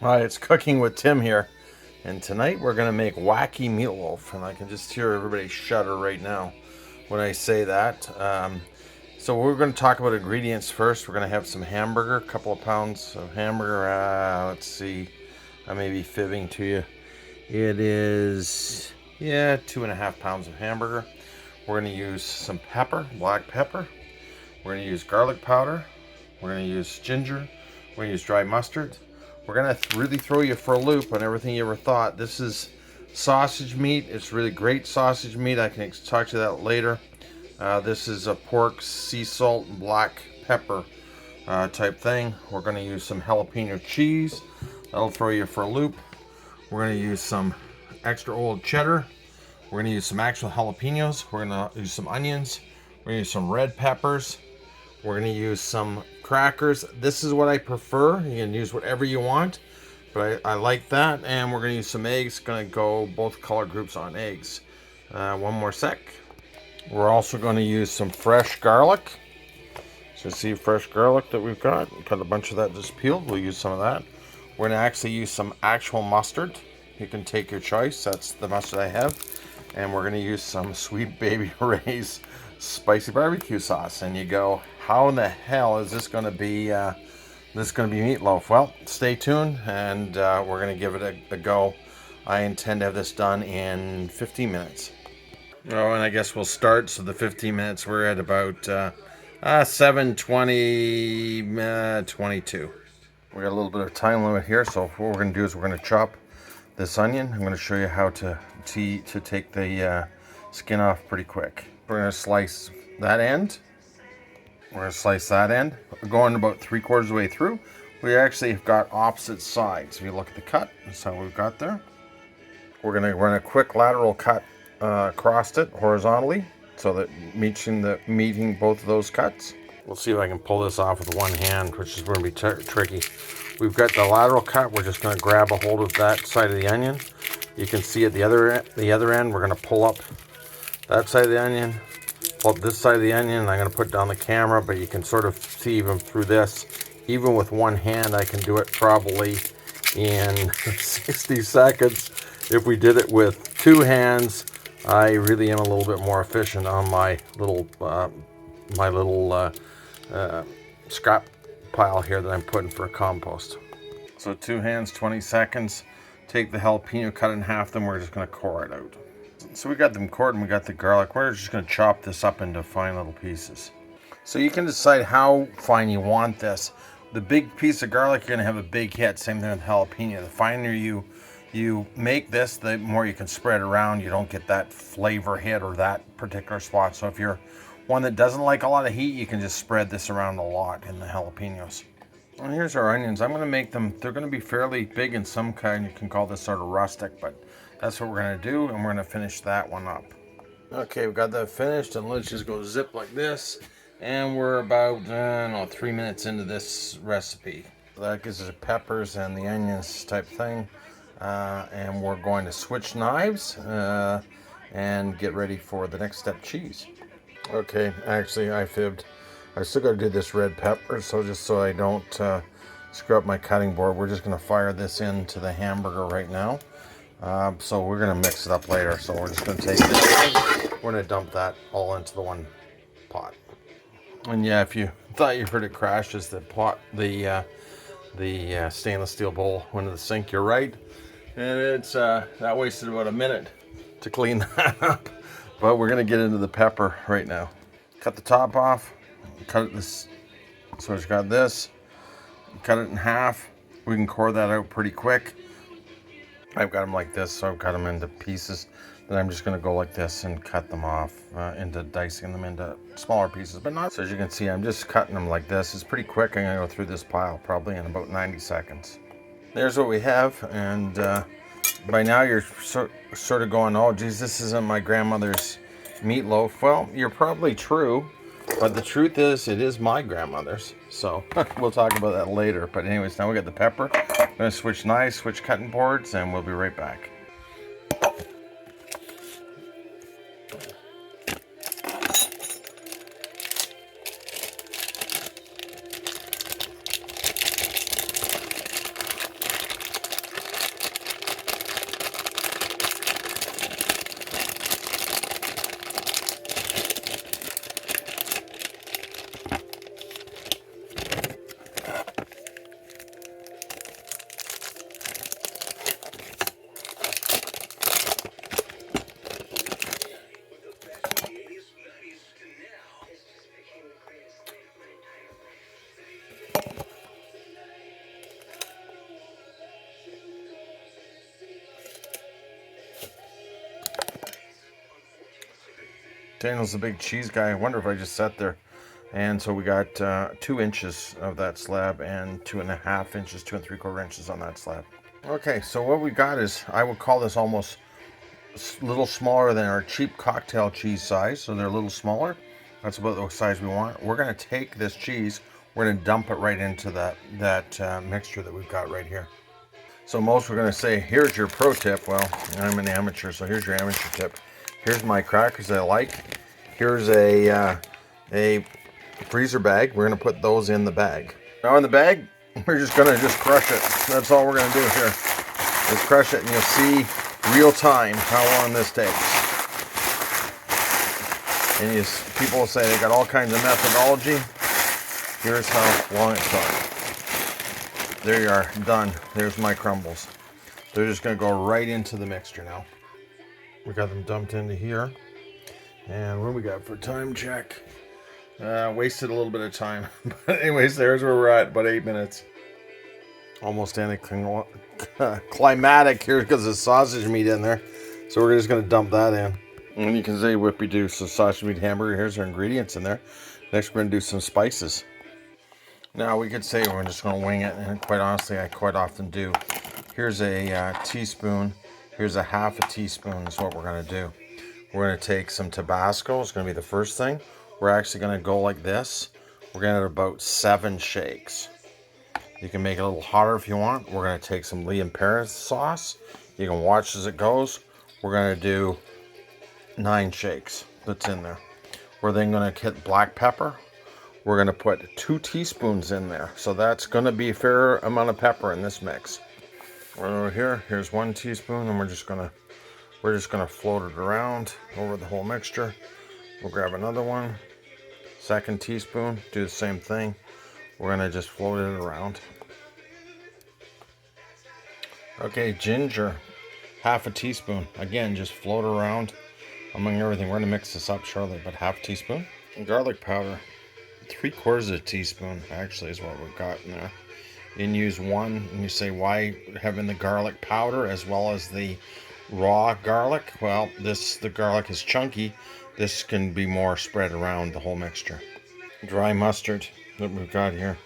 Hi, it's Cooking with Tim here, and tonight we're going to make wacky meatloaf, and I can just hear everybody shudder right now when I say that. So we're going to talk about ingredients first. We're going to have some hamburger, a couple of pounds of hamburger. Let's see, I may be fibbing to you. It is, 2.5 pounds of hamburger. We're going to use some pepper, black pepper. We're going to use garlic powder. We're going to use ginger. We're going to use dry mustard. We're going to really throw you for a loop on everything you ever thought. This is sausage meat. It's really great sausage meat. I can talk to that later. This is a pork, sea salt, and black pepper type thing. We're going to use some jalapeno cheese. That'll throw you for a loop. We're going to use some extra old cheddar. We're going to use some actual jalapenos. We're going to use some onions. We're going to use some red peppers. We're going to use some crackers. This is what I prefer. You can use whatever you want, but I like that. And we're going to use some eggs. Going to go both color groups on eggs. One more sec. We're also going to use some fresh garlic. So see fresh garlic that we've got. Got a bunch of that just peeled. We'll use some of that. We're going to actually use some actual mustard. You can take your choice. That's the mustard I have. And we're going to use some Sweet Baby Ray's spicy barbecue sauce. And you go, how in the hell is this going to be meatloaf? Well, stay tuned, and we're going to give it a go. I intend to have this done in 15 minutes. Oh, and I guess we'll start. So the 15 minutes, we're at about 7:20, 22. We got a little bit of time limit here, so what we're going to do is we're going to chop this onion. I'm going to show you how to take the skin off pretty quick. We're going to slice that end. We're going to slice that end. We're going about 3/4 of the way through. We actually have got opposite sides. If you look at the cut, that's how we've got there. We're going to run a quick lateral cut across it horizontally, so that meeting both of those cuts. We'll see if I can pull this off with one hand, which is going to be tricky. We've got the lateral cut. We're just going to grab a hold of that side of the onion. You can see at the other end, we're going to pull up that side of the onion, pull up this side of the onion. I'm going to put down the camera, but you can sort of see even through this. Even with one hand, I can do it probably in 60 seconds. If we did it with two hands, I really am a little bit more efficient on my little scrap pile here that I'm putting for compost. So two hands, 20 seconds. Take the jalapeno, cut it in half, then we're just going to core it out. So we got them cored and we got the garlic. We're just going to chop this up into fine little pieces. So you can decide how fine you want this. The big piece of garlic, you're going to have a big hit. Same thing with jalapeno. The finer you make this, the more you can spread around. You don't get that flavor hit or that particular spot. So if you're one that doesn't like a lot of heat, you can just spread this around a lot in the jalapenos. And here's our onions. I'm going to make them, they're going to be fairly big in some kind. You can call this sort of rustic, but that's what we're going to do, and we're going to finish that one up. Okay, we've got that finished, and let's just go zip like this. And we're about, 3 minutes into this recipe. That gives us the peppers and the onions type thing. And we're going to switch knives and get ready for the next step, cheese. Okay, actually I fibbed. I still got to do this red pepper, so just so I don't screw up my cutting board, we're just going to fire this into the hamburger right now. So we're going to mix it up later. So we're just going to take this, we're going to dump that all into the one pot. And yeah, if you thought you heard it crash as the stainless steel bowl went into the sink, you're right. And it's that wasted about a minute to clean that up. But we're going to get into the pepper right now. Cut the top off. Cut it this. So it's got this. Cut it in half. We can core that out pretty quick. I've got them like this, so I've cut them into pieces. Then I'm just going to go like this and cut them off into dicing them into smaller pieces, but not. So as you can see, I'm just cutting them like this. It's pretty quick. I'm going to go through this pile probably in about 90 seconds. There's what we have, and by now you're sort of going, oh geez, this isn't my grandmother's meatloaf. Well, you're probably true, but the truth is it is my grandmother's. So we'll talk about that later. But anyways, now we got the pepper. I'm going to switch knives, switch cutting boards, and we'll be right back. Daniel's a big cheese guy. I wonder if I just sat there. And so we got 2 inches of that slab and 2.5 inches, 2 3/4 inches on that slab. Okay, so what we got is, I would call this almost a little smaller than our cheap cocktail cheese size. So they're a little smaller. That's about the size we want. We're going to take this cheese, we're going to dump it right into that mixture that we've got right here. So most we're going to say, here's your pro tip. Well, I'm an amateur, so here's your amateur tip. Here's my crackers I like. Here's a freezer bag. We're going to put those in the bag. Now in the bag, we're just going to crush it. That's all we're going to do here. Just crush it, and you'll see real time how long this takes. And people will say they got all kinds of methodology. Here's how long it took. There you are, done. There's my crumbles. They're just going to go right into the mixture now. We got them dumped into here. And what do we got for time check? Wasted a little bit of time. But anyways, there's where we're at, about 8 minutes. Almost climatic here because there's sausage meat in there. So we're just going to dump that in. And you can say whippy-do. So sausage meat, hamburger, here's our ingredients in there. Next we're going to do some spices. Now we could say we're just going to wing it, and quite honestly I quite often do. Here's a teaspoon. Here's a half a teaspoon is what we're going to do. We're going to take some Tabasco. It's going to be the first thing. We're actually going to go like this. We're going to have about 7 shakes. You can make it a little hotter if you want. We're going to take some Liam Paris sauce. You can watch as it goes. We're going to do 9 shakes that's in there. We're then going to hit black pepper. We're going to put 2 teaspoons in there. So that's going to be a fair amount of pepper in this mix. Right over here, here's 1 teaspoon, and we're just going to float it around over the whole mixture. We'll grab another one. 2nd teaspoon, do the same thing. We're going to just float it around. Okay, ginger, half a teaspoon. Again, just float around among everything. We're going to mix this up shortly, but half a teaspoon. And garlic powder, 3/4 of a teaspoon actually is what we've got in there. You can use 1, and you say, why having the garlic powder as well as the raw garlic? Well, the garlic is chunky. This can be more spread around the whole mixture. Dry mustard that we've got here.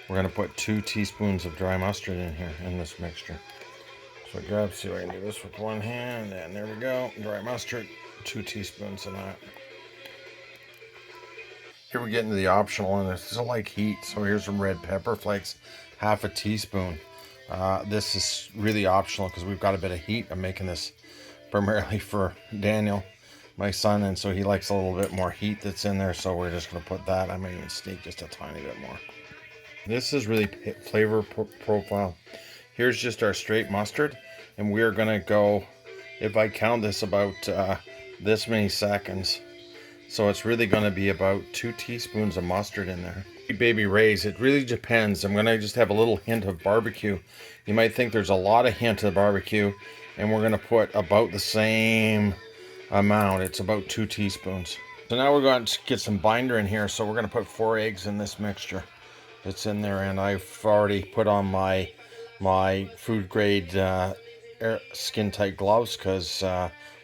We're going to put 2 teaspoons of dry mustard in here in this mixture. So see if I can do this with one hand, and there we go. Dry mustard, 2 teaspoons of that. Here we get into the optional, and this is like heat. So here's some red pepper flakes, half a teaspoon. This is really optional because we've got a bit of heat. I'm making this primarily for Daniel, my son, and so he likes a little bit more heat that's in there. So we're just going to put that. I might even sneak just a tiny bit more. This is really flavor profile. Here's just our straight mustard, and we're going to go, if I count this, about this many seconds. So it's really going to be about 2 teaspoons of mustard in there. Baby Ray's, it really depends. I'm going to just have a little hint of barbecue. You might think there's a lot of hint of barbecue, and we're going to put about the same amount. It's about 2 teaspoons. So now we're going to get some binder in here. So we're going to put 4 eggs in this mixture that's in there, and I've already put on my food grade skin tight gloves because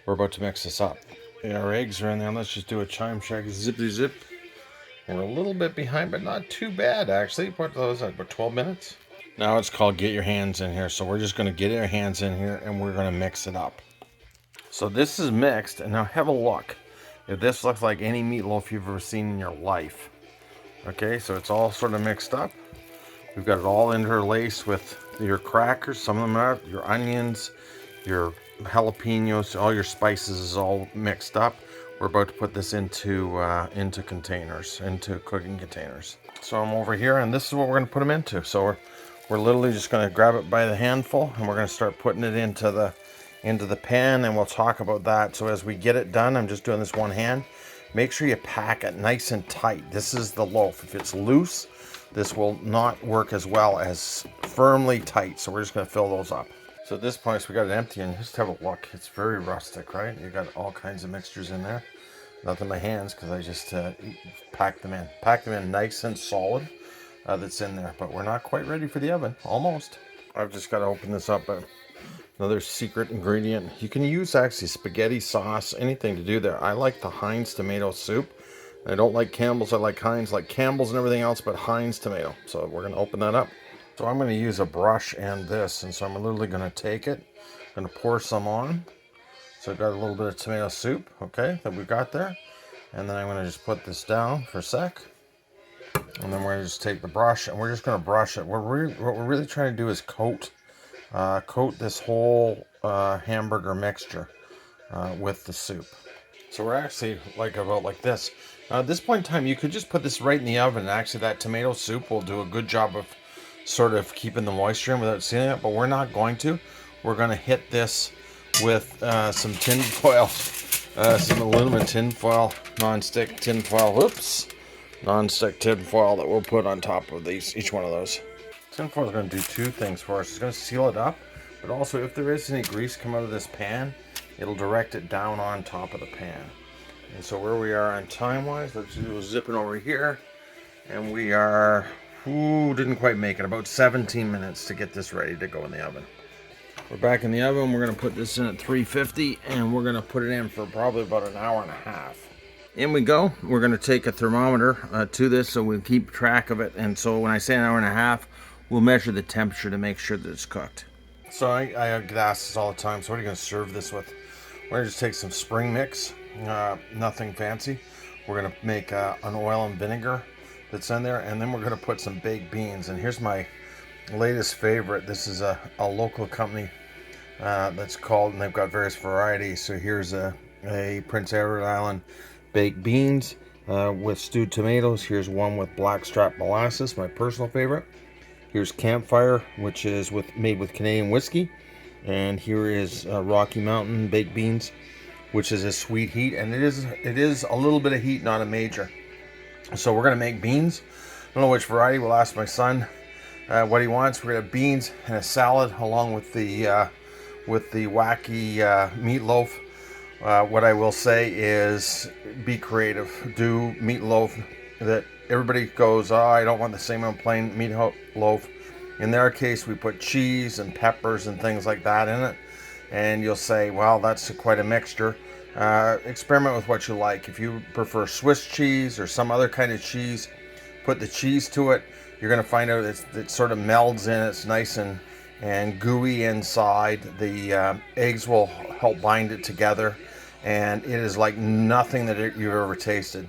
we're about to mix this up. Yeah, our eggs are in there. Let's just do a chime check. Zippy zip. We're a little bit behind, but not too bad actually. What was that, about 12 minutes? Now it's called get your hands in here. So we're just going to get our hands in here, and we're going to mix it up. So this is mixed, and now have a look. If this looks like any meatloaf you've ever seen in your life. Okay, so it's all sort of mixed up. We've got it all interlaced with your crackers. Some of them are your onions, your jalapenos, all your spices is all mixed up. We're about to put this into containers, into cooking containers. So I'm over here, and this is what we're going to put them into. So we're literally just going to grab it by the handful, and we're going to start putting it into the pan, and we'll talk about that. So as we get it done, I'm just doing this one hand. Make sure you pack it nice and tight. This is the loaf. If it's loose, this will not work as well as firmly tight. So we're just going to fill those up. So at this point, we got it empty, and just have a look. It's very rustic, right? You got all kinds of mixtures in there. Nothing in my hands because I just packed them in. Packed them in nice and solid. That's in there, but we're not quite ready for the oven. Almost. I've just got to open this up Another secret ingredient. You can use actually spaghetti sauce, anything to do there. I like the Heinz tomato soup. I don't like Campbell's. I like Heinz, like Campbell's and everything else, but Heinz tomato. So we're going to open that up. So I'm going to use a brush and this, and so I'm literally going to take it. I'm going to pour some on. So I've got a little bit of tomato soup, okay, that we've got there. And then I'm going to just put this down for a sec. And then we're going to just take the brush and we're just going to brush it. What we're really trying to do is coat this whole hamburger mixture with the soup. So we're actually about like this. At this point in time, you could just put this right in the oven. Actually, that tomato soup will do a good job of sort of keeping the moisture in without sealing it, but we're not going to. We're going to hit this with some tin foil, some aluminum tin foil, non-stick tin foil, non-stick tin foil that we'll put on top of each one of those. Tin foil is going to do two things for us. It's going to seal it up, but also if there is any grease come out of this pan, it'll direct it down on top of the pan. And so where we are on time-wise, let's do a zipping over here, and we are, didn't quite make it, about 17 minutes to get this ready to go in the oven. We're back in the oven. We're going to put this in at 350, and we're going to put it in for probably about an hour and a half. In we go. We're going to take a thermometer to this so we keep track of it. And so when I say an hour and a half, we'll measure the temperature to make sure that it's cooked. So I get asked this all the time. So what are you going to serve this with? We're going to just take some spring mix. Nothing fancy. We're going to make an oil and vinegar that's in there. And then we're going to put some baked beans. And here's my latest favorite. This is a local company that's called, and they've got various varieties. So here's a Prince Edward Island baked beans with stewed tomatoes. Here's one with blackstrap molasses, my personal favorite. Here's Campfire, which is made with Canadian whiskey. And here is Rocky Mountain baked beans, which is a sweet heat. And it is a little bit of heat, not a major. So we're going to make beans. I don't know which variety. We'll ask my son what he wants. We're going to have beans and a salad along with the wacky meatloaf. What I will say is be creative. Do meatloaf that everybody goes, oh, I don't want the same old plain meatloaf. In their case, we put cheese and peppers and things like that in it. And you'll say, well, that's quite a mixture. Experiment with what you like. If you prefer Swiss cheese or some other kind of cheese, put the cheese to it. You're going to find out it sort of melds in. It's nice and gooey inside. The eggs will help bind it together. And it is like nothing that you've ever tasted.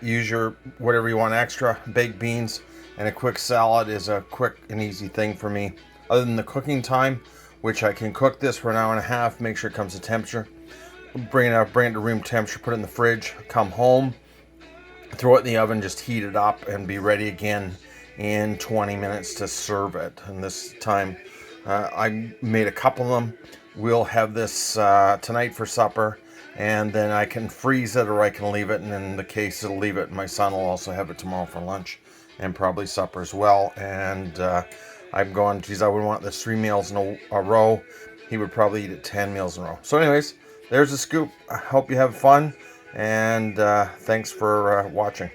Use your whatever you want extra. Baked beans and a quick salad is a quick and easy thing for me. Other than the cooking time, which I can cook this for an hour and a half, make sure it comes to temperature. Bring it to room temperature, put it in the fridge, come home, throw it in the oven, just heat it up and be ready again in 20 minutes to serve it. And this time I made a couple of them. We'll have this tonight for supper, and then I can freeze it or I can leave it, and in the case it'll leave it. My son will also have it tomorrow for lunch and probably supper as well. And I'm going, geez, I would want this 3 meals in a row. He would probably eat it 10 meals in a row. So anyways, there's the scoop. I hope you have fun, and thanks for watching.